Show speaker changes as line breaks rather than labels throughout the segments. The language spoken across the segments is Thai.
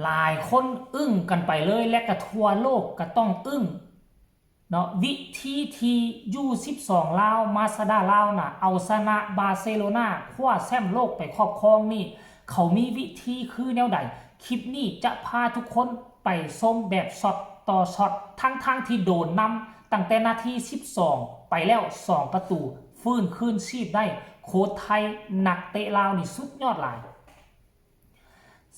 หลายคนอึ้งกันไปเลยและก็ทั่วโลกก็ต้องอึ้งเนาะวิธีที่ยู12ลาวมาซาดาลาวน่ะเอาชนะบาร์เซโลนาคว้าแชมป์โลกไปครอบครองนี่เขามีวิธีคือแนวใดคลิปนี้จะพาทุกคนไปชมแบบช็อตต่อช็อตทั้งที่โดนนำตั้งแต่นาที12ไปแล้ว2ประตูฟื้นคืนชีพได้โค้ชไทยนักเตะลาวนี่สุดยอดหลาย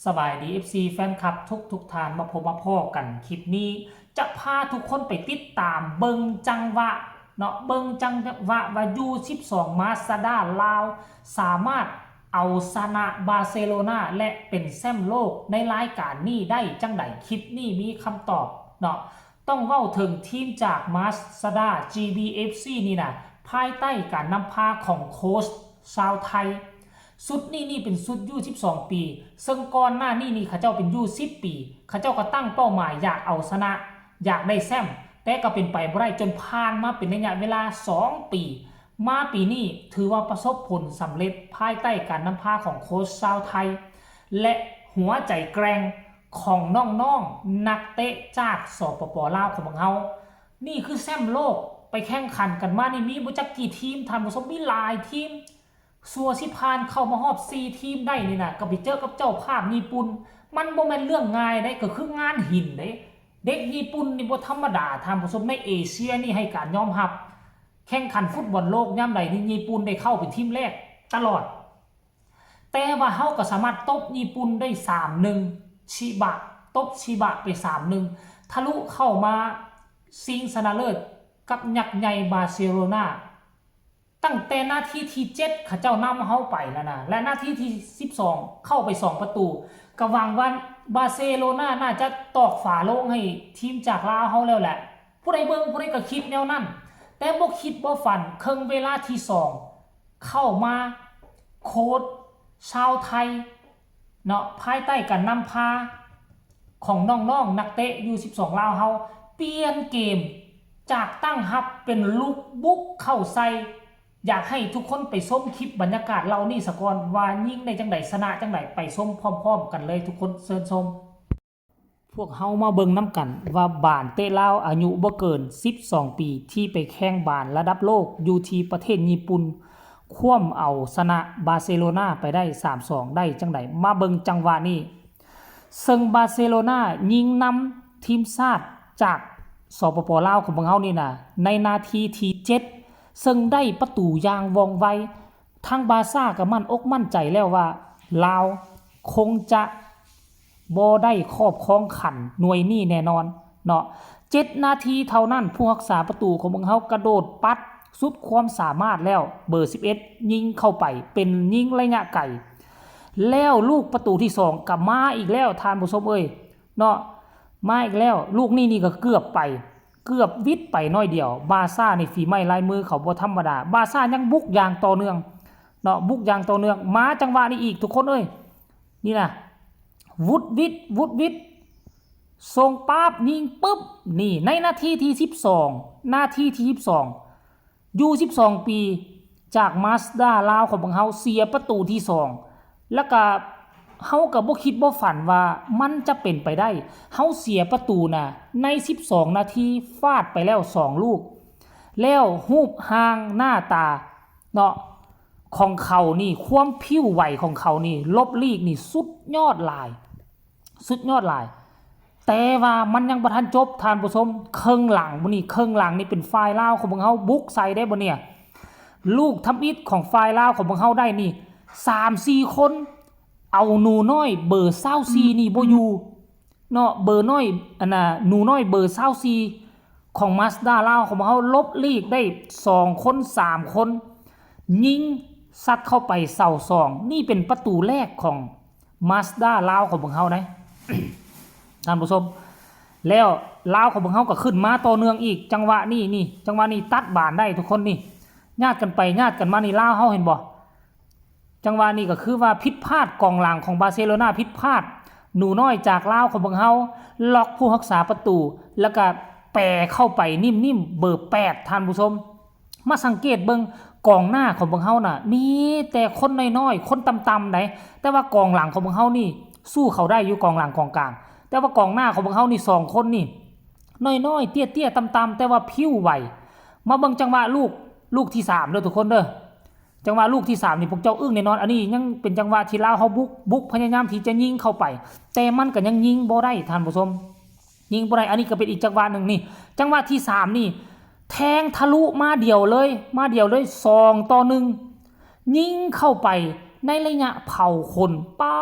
สบายดี FC แฟนคลับทุกท่านมาพบมาพ่อกันคลิปนี้จะพาทุกคนไปติดตามเบิงจังหวะเนาะเบิงจังหวะว่ายู12มาซาดาลาวสามารถเอาชนะบาร์เซโลนาและเป็นแชมป์โลกในรายการนี้ได้จังไดคลิปนี้มีคำตอบเนาะต้องเว้าถึงทีมจากมาซาดา GBFC นี่นะภายใต้การนำพาของโค้ชชาวไทยสุดนี่เป็นสุดยู12ปีซึ่งก่อนหน้านี่เขาเจ้าเป็นยู10ปีเขาเจ้าก็ตั้งเป้าหมายอยากเอาชนะอยากได้แชมป์แต่ก็เป็นไปไม่ได้จนผ่านมาเป็นระยะเวลา2ปีมาปีนี้ถือว่าประสบผลสำเร็จภายใต้การนำพาของโค้ชชาวไทยและหัวใจแกร่งของน้องๆนักเตะจากสปป.ลาวของเรานี่คือแชมป์โลกไปแข่งขันกันมานี่มีบุจักกี่ทีมทำผสมมีหลายทีมสัวสิพานเข้ามารอบ4ทีมได้นี่นะก็ไปเจอกับเจ้าภาพญี่ปุ่นมันบ่แม่นเรื่องง่ายได้ก็คืองานหินเด้เด็กญี่ปุ่นนี่บ่ธรรมดาทำผสมในเอเชียนี่ให้การยอมรับแข่งขันฟุตบอลโลกย่ำใดนี่ญี่ปุ่นได้เข้าเป็นทีมแรกตลอดแต่ว่าเฮาก็สามารถตบญี่ปุ่นได้ 3-1 ชิบะตบชิบะไป 3-1 ทะลุเข้ามาชิงชนะเลิศกับยักษ์ใหญ่บาร์เซโลนาตั้งแต่นาทีที่7เขาเจ้านำเฮาไปแล้วนะและนาทีที่12เข้าไป2ประตูก็หวังว่าบาร์เซโลนาน่าจะตอกฝาโลงให้ทีมจากลาวเฮาแล้วแหละผู้ใดเบิ่งผู้ใดก็คิดแนวนั้นแต่บ่คิดบ่ฝันครึ่งเวลาที่2เข้ามาโค้ชชาวไทยเนาะภายใต้การนำพาของน้องๆนักเตะยู12ลาวเฮาเปลี่ยนเกมจากตั้งรับเป็นลุกบุกเข้าใส่อยากให้ทุกคนไปชมคลิปบรรยากาศเรานี่สะก่อนว่ายิ่งในจังไดชนะจังไดไปชมพร้อมๆกันเลยทุกคนเชิญชมพวกเฮามาเบิ่งน้ำกันว่าบานเตะลาวอายุบ่เกิน12ปีที่ไปแข่งบานระดับโลกอยู่ที่ประเทศญี่ปุ่นคว่ำเอาชนะบาร์เซโลนาไปได้ 3-2 ได้จังไดมาเบิ่งจังหวะนี้ซึ่งบาร์เซโลนายิงนำทีมชาติจากสปป.ลาวของพวกเฮานี่นะในนาทีที่7ซึ่งได้ประตูอย่างว่องไวทางบาซ่าก็มั่นอกมั่นใจแล้วว่าลาวคงจะบ่ได้ครอบครองขันหน่วยนี้แน่นอนเนาะ7นาทีเท่านั้นผู้รักษาประตูของพวกเฮากระโดดปัดสุดความสามารถแล้วเบอร์11ยิงเข้าไปเป็นยิงระยะไกลแล้วลูกประตูที่2ก็มาอีกแล้วท่านผู้ชมเอ้ยเนาะมาอีกแล้วลูกนี้ก็เกือบวิดไปน้อยเดียวบาซ่าในฝีไม้ลายมือเขาบ่ธรรมดาบาซ่ายังบุกอย่างต่อเนื่องเนาะบุกอย่างต่อเนื่องมาจังหวะนี้อีกทุกคนเอ้ยนี่นะวุดวิดส่งปั๊บยิงปึ๊บนี่ในนาทีที่12ยู12ปีจากมาสด้าลาวของพวกเฮาเสียประตูที่2แล้วก็เฮาก็บ่คิดบ่ฝันว่ามันจะเป็นไปได้เฮาเสียประตูน่ะใน12นาทีฟาดไปแล้ว2ลูกแล้วรูปห่างหน้าตาเนาะของเขานี่ความผิวไหวของเขานี่ลบลีกนี่สุดยอดหลายแต่ว่ามันยังบ่ทันจบท่านผู้ชมครึ่งหลังบ่นี่ครึ่งหลังนี่เป็นฝ่ายลาวของพวกเฮาบุกใส่ได้บ่เนี่ยลูกทำอิฐของฝ่ายลาวของพวกเฮาได้นี่ 3-4 คนเอาหนูน้อยเบอร์24นี่บ่อยู่เนาะเบอร์น้อยอันน่ะหนูน้อยเบอร์24ของมาสด้าลาวของเฮาลบลีกได้2คน3คนยิงซัดเข้าไปเสา2นี่เป็นประตูแรกของมาสด้าลาวของพวกเฮานะ ท่านผู้ชมแล้วลาวของพวกเฮาก็ขึ้นมาต่อเนื่องอีกจังหวะนี้จังหวะนี้ตัดบานได้ทุกคนนี่ญาติกันไปญาติกันมานี่ลาวเฮาเห็นบ่จังหวะนี้ก็คือว่าผิดพลาดกองหลังของบาร์เซโลนาผิดพลาดหนูน้อยจากลาวของพวกเฮาล็อกผู้รักษาประตูแล้วก็แปรเข้าไปนิ่มๆเบอร์8ท่านผู้ชมมาสังเกตเบิ่งกองหน้าของพวกเฮาน่ะมีแต่คนน้อยๆคนต่ำๆไหนแต่ว่ากองหลังของพวกเฮานี่ สู้เขาได้อยู่กองหลังกองกลางแต่ว่ากองหน้าของพวกเขานี่2คนนี่น้อยๆเตี้ยๆต่ำๆแต่ว่าพิ้วไหวมาเบิ่งจังหวะลูกที่3เด้อทุกคนเด้อจังหวะลูกที่3นี่พวกเจ้าอึ้งแน่นอนอันนี้ยังเป็นจังหวะที่ลาวเฮาบุกพยายามที่จะยิงเข้าไปแต่มันก็ยังยิงบ่ได้ท่านผู้ชมยิงบ่ได้อันนี้ก็เป็นอีกจังหวะนึงนี่จังหวะที่3นี่แทงทะลุมาเดียวเลย2-1ยิงเข้าไปในระยะเผาคนป๊า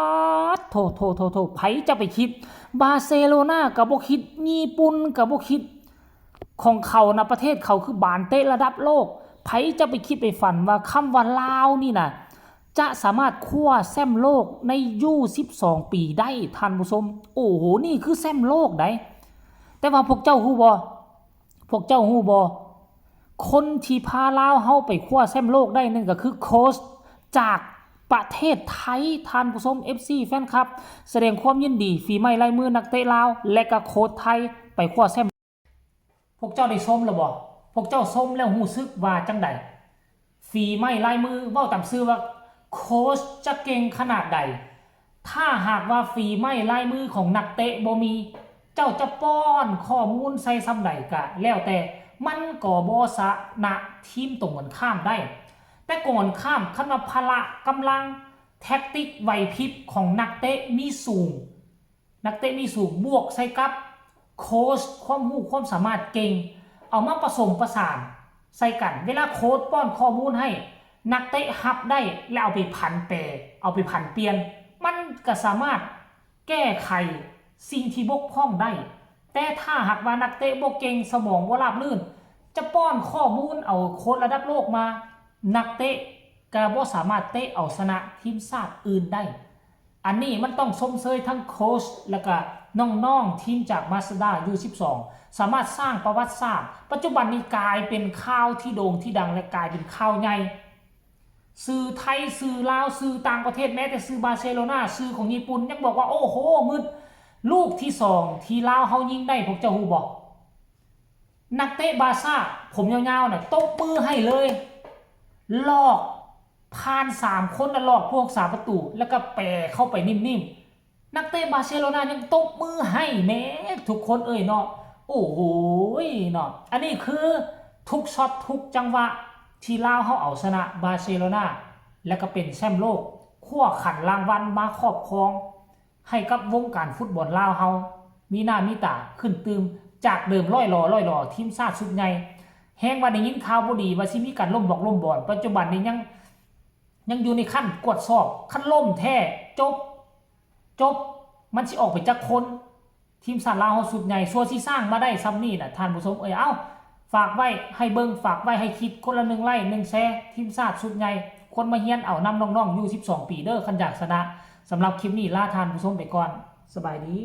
ดโถไผจะไปคิดบาร์เซโลนาก็บ่คิดญี่ปุ่นก็บ่คิดของเขานะประเทศเขาคือบานเตะระดับโลกไผจะไปคิดไปฝันว่าคำว่าลาวนี่นะจะสามารถคว้าแชมป์โลกในยู12ปีได้ท่านผู้ชมโอ้โหนี่คือแชมป์โลกได้แต่ว่าพวกเจ้าฮู้บ่คนที่พาลาวเฮาไปคว้าแชมป์โลกได้นั่นก็คือโค้ชจากประเทศไทยท่านผู้ชม FC แฟนคลับแสดงความยินดีฝีไม้ลายมือนักเตะลาวและก็โค้ชไทยไปคว้าแชมป์พวกเจ้าได้ชมแล้วบ่พวกเจ้าชมแล้วรู้สึกว่าจังใดฝีไม้ลายมือเว้าตามชื่อว่าโค้ชจะเก่งขนาดใดถ้าหากว่าฝีไม้ลายมือของนักเตะบ่มีเจ้าจะป้อนข้อมูลใส่ซ้ำใดก็แล้วแต่มันก็บ่ชนะทีมตรงกันข้ามได้แต่ก่อนข้ามคันว่าพละกำลังแท็กติกไหวพริบของนักเตะมีสูงบวกใส่กับโค้ชความรู้ความสามารถเก่งเอามาผสมผสานใส่กันเวลาโค้ชป้อนข้อมูลให้นักเตะรับได้แล้วเอาไปผันแปรเอาไปผันเปลี่ยนมันก็สามารถแก้ไขสิ่งที่บกพร่องได้แต่ถ้าหากว่านักเตะบ่เก่งสมองบ่ราบรื่นจะป้อนข้อมูลเอาโค้ชระดับโลกมานักเตะก็บ่สามารถเตะเอาชนะทีมชาติอื่นได้อันนี้มันต้องชมเชยทั้งโค้ชแล้วก็น้องๆทีมจากมาสด้า U12 สามารถสร้างประวัติศาสตร์ปัจจุบันนี้กลายเป็นข่าวที่โด่งที่ดังและกลายเป็นข่าวใหญ่สื่อไทยสื่อลาวสื่อต่างประเทศแม้แต่สื่อบาร์เซโลนาสื่อของญี่ปุ่นยังบอกว่าโอ้โหมึดลูกที่2ที่ลาวเฮายิงได้พวกเจ้าฮู้บ่นักเตะบาร์ซ่าผมยาวๆน่ะตบมือให้เลยลอกผ่าน3คนลอกพวก3ประตูแล้วก็แปรเข้าไปนิ่มๆนักเตะบาร์เซโลนายังตบมือให้แม้ทุกคนเนาะโอ้โหเนาะอันนี้คือทุกช็อตทุกจังหวะที่ลาวเฮาเอาชนะบาร์เซโลนาแล้วก็เป็นแชมป์โลกขั้วขันรางวัลมาครอบครองให้กับวงการฟุตบอลลาวเฮามีหน้ามีตาขึ้นตืมจากเดิมร้อยหล่อทีมชาติชุดใหญ่แฮงว่าได้ยินข่าวบ่ดีว่าสิมีการล้มบ่อนปัจจุบันนี้ยังอยู่ในขั้นกวดสอบขั้นล่มแท้จบมันสิออกไปจากคนทีมชาติลาวเฮาชุดใหญ่ซัวสิสร้างมาได้ซ้ำนี่น่ะท่านผู้ชมเอ้าฝากไว้ให้เบิ่งฝากไว้ให้คิดคนละ1ไลค์1แชร์ทีมชาติชุดใหญ่คนมาเฮียนเอานำน้องๆอยู่12ปีเด้อคันอยากชนะสำหรับคลิปนี้ลาท่านผู้ชมไปก่อนสบายดี